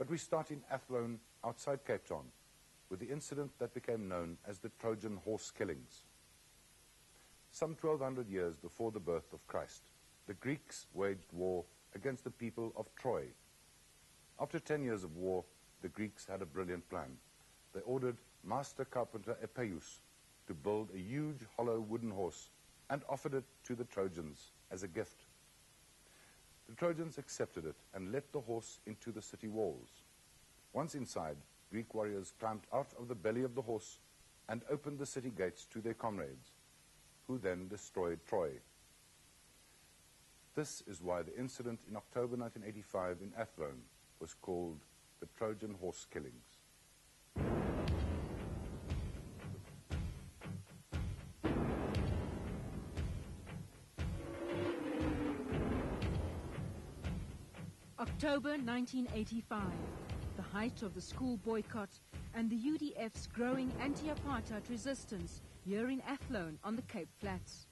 But we start in Athlone, outside Cape Town, with the incident that became known as the Trojan Horse killings. Some 1,200 years before the birth of Christ, the Greeks waged war against the people of Troy. After 10 years of war, the Greeks had a brilliant plan. They ordered master carpenter Epeius to build a huge hollow wooden horse and offered it to the Trojans as a gift. The Trojans accepted it and let the horse into the city walls. Once inside, Greek warriors climbed out of the belly of the horse and opened the city gates to their comrades, who then destroyed Troy. This is why the incident in October 1985 in Athlone was called the Trojan Horse killings. October 1985, the height of the school boycott and the UDF's growing anti-apartheid resistance here in Athlone on the Cape Flats.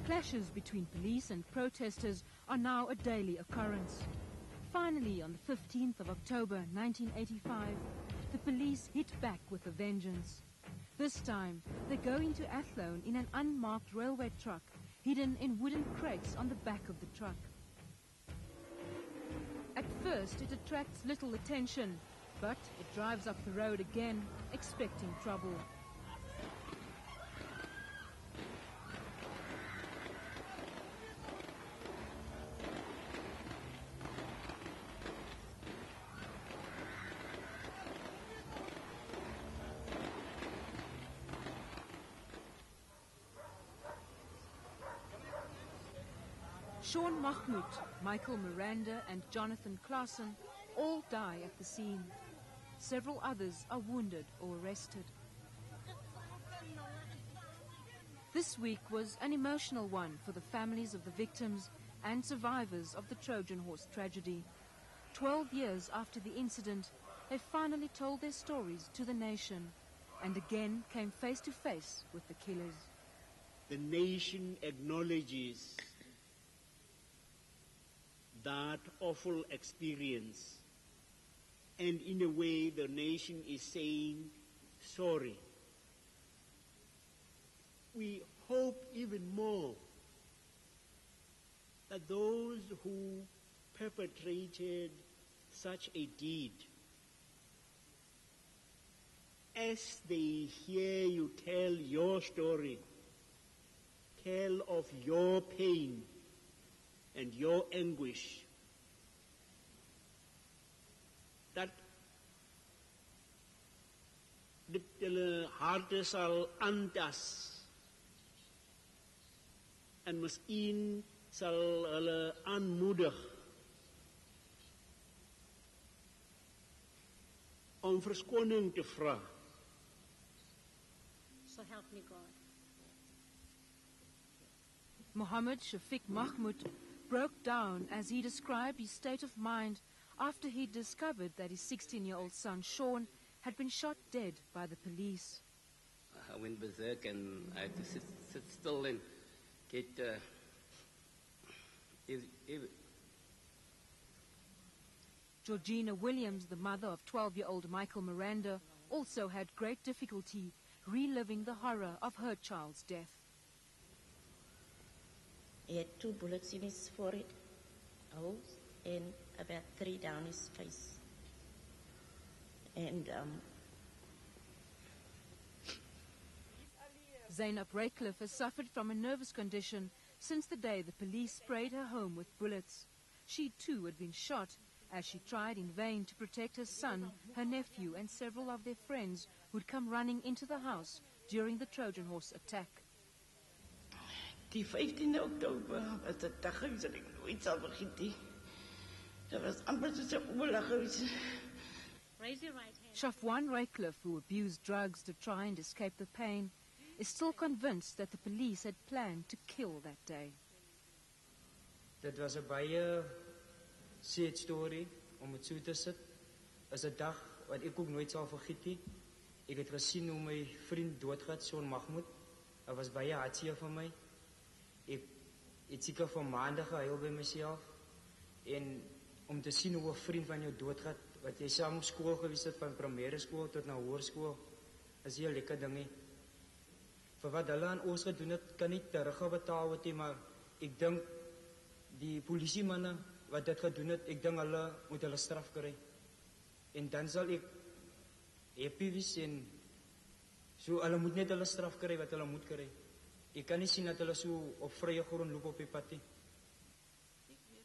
Clashes between police and protesters are now a daily occurrence. Finally, on the 15th of October 1985, the police hit back with a vengeance. This time, they go into Athlone in an unmarked railway truck, hidden in wooden crates on the back of the truck. At first, it attracts little attention, but it drives up the road again, expecting trouble. Sean Mahmoud, Michael Miranda and Jonathan Claassen all die at the scene. Several others are wounded or arrested. This week was an emotional one for the families of the victims and survivors of the Trojan Horse tragedy. 12 years after the incident, they finally told their stories to the nation and again came face to face with the killers. The nation acknowledges that awful experience, and in a way the nation is saying sorry. We hope even more that those who perpetrated such a deed, as they hear you tell your story, tell of your pain and your anguish, dat dit hulle harte sal aantas en miskien sal hulle aanmoedig om verskoning te vra. So help me God. Mohammed Shafiq Mahmoud broke down as he described his state of mind after he discovered that his 16-year-old son Sean had been shot dead by the police. I went berserk and I had to sit still and get Georgina Williams, the mother of 12-year-old Michael Miranda, also had great difficulty reliving the horror of her child's death. He had 2 bullets in his forehead, holes, and about 3 down his face. And Zainab Raycliffe has suffered from a nervous condition since the day the police sprayed her home with bullets. She too had been shot as she tried in vain to protect her son, her nephew and several of their friends who'd come running into the house during the Trojan Horse attack. Die 15 Oktober was 'n dag wat ek nooit sal vergeet nie. Dit was amper soos 'n oorlog gewees. raise your right hand. Shafwan Raycliffe, who abused drugs to try and escape the pain, is still convinced that the police had planned to kill that day. Dit was 'n baie sad story om dit so te sit. Is 'n dag wat ek ook nooit sal vergeet nie. Ek het gesien hoe my vriend doodgaan, Sean Mahmoud. Dit was baie hartseer vir my. Ek het seker vir maande gehuil by myself en om te sien hoe 'n vriend van jou doodgaan, wat jy saam op skool gewees het van primêre skool tot na hoërskool, is nie 'n lekker ding nie. Vir wat hulle aan ons gedoen het, kan nie terugbetaal word nie, maar ek dink die polisiemanne wat dit gedoen het, ek dink hulle moet hulle straf kry. En dan sal ek Epeius en so hulle moet net hulle straf kry wat hulle moet kry. Ek kan nie sien dat hulle so op vrye grond loop op die pad nie.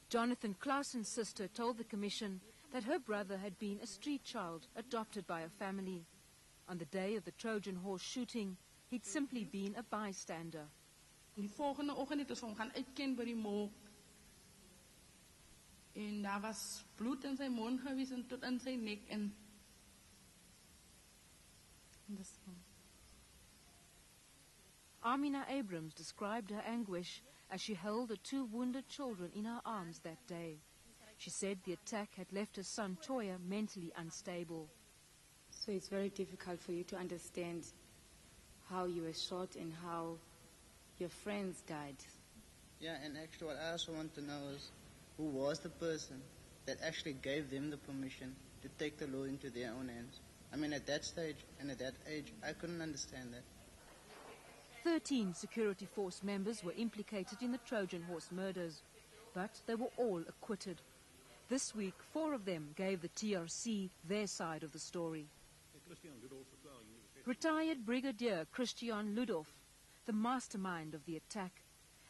Jonathan Clausen's sister told the commission that her brother had been a street child adopted by a family. On the day of the Trojan Horse shooting, he'd simply been a bystander. Die volgende oggend het ons hom gaan uitken by die mol. En daar was bloed in sy mond gewees en tot in sy nek en dis Amina Abrams described her anguish as she held her 2 wounded children in her arms that day. She said the attack had left her son Toya mentally unstable. So it's very difficult for you to understand how you were shot and how your friends died. Yeah, and actually what I also want to know is who was the person that actually gave them the permission to take the law into their own hands. I mean, at that stage and at that age, I couldn't understand that. 13 security force members were implicated in the Trojan Horse murders, but they were all acquitted. This week, 4 of them gave the TRC their side of the story. Retired Brigadier Christian Ludov, the mastermind of the attack,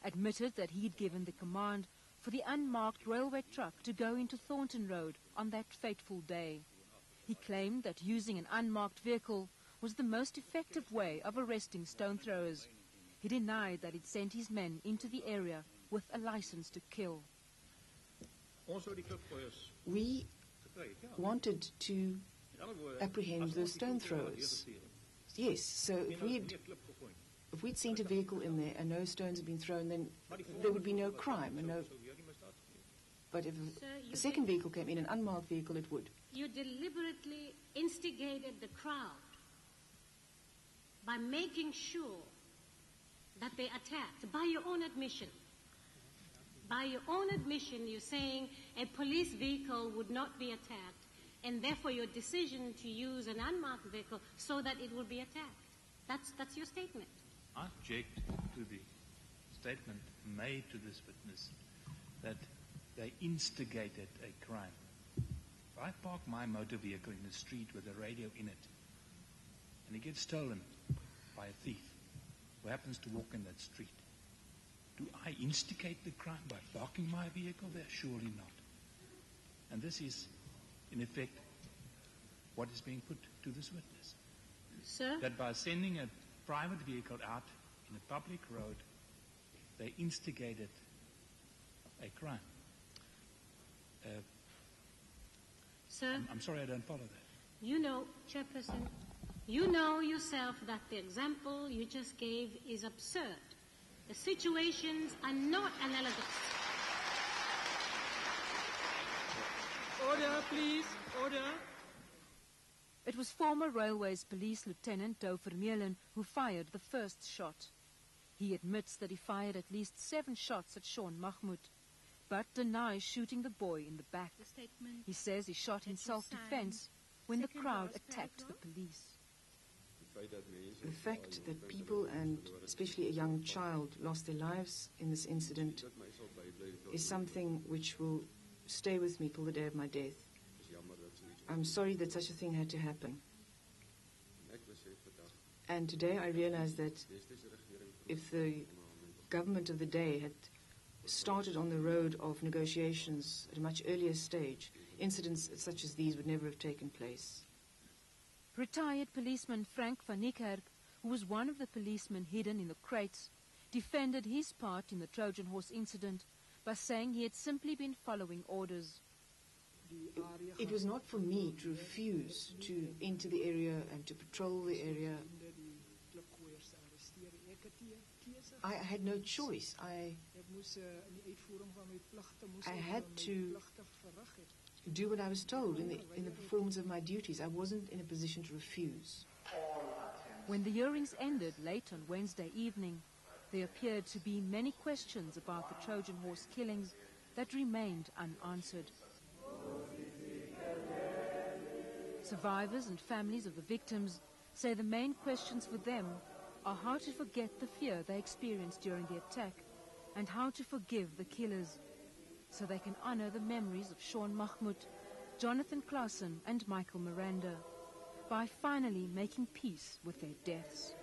admitted that he'd given the command for the unmarked railway truck to go into Thornton Road on that fateful day. He claimed that using an unmarked vehicle was the most effective way of arresting stone throwers. He denied that he'd sent his men into the area with a license to kill. We wanted to apprehend the stone throwers. Yes, so if we'd sent a vehicle in there and no stones had been thrown, then there would be no crime. But if a second vehicle came in, an unmarked vehicle, it would. You deliberately instigated the crowd by making sure that they attacked, by your own admission. By your own admission, you're saying a police vehicle would not be attacked, and therefore your decision to use an unmarked vehicle so that it will be attacked. That's your statement. I object to the statement made to this witness that they instigated a crime. If I park my motor vehicle in the street with a radio in it, and it gets stolen by a thief who happens to walk in that street, do I instigate the crime by parking my vehicle there? Surely not. And this is, in effect, what is being put to this witness. Sir? That by sending a private vehicle out in a public road, they instigated a crime. Sir? I'm sorry I don't follow that. You know, Chairperson, you know yourself that the example you just gave is absurd. The situations are not analogous. Order, please. Order. It was former Railways Police Lieutenant Dou Vermeulen who fired the first shot. He admits that he fired at least 7 shots at Sean Mahmoud, but denies shooting the boy in the back. He says he shot in self-defense when the crowd attacked the police. The fact that people, and especially a young child, lost their lives in this incident is something which will stay with me till the day of my death. I'm sorry that such a thing had to happen. And today I realize that if the government of the day had started on the road of negotiations at a much earlier stage, incidents such as these would never have taken place. Retired policeman Frank van Niekerk, who was one of the policemen hidden in the crates, defended his part in the Trojan Horse incident by saying he had simply been following orders. It was not for me to refuse to enter the area and to patrol the area. I had no choice. I had to do what I was told in the performance of my duties. I wasn't in a position to refuse. When the hearings ended late on Wednesday evening, there appeared to be many questions about the Trojan Horse killings that remained unanswered. Survivors and families of the victims say the main questions for them are how to forget the fear they experienced during the attack and how to forgive the killers, so they can honor the memories of Sean Mahmoud, Jonathan Claassen and Michael Miranda by finally making peace with their deaths.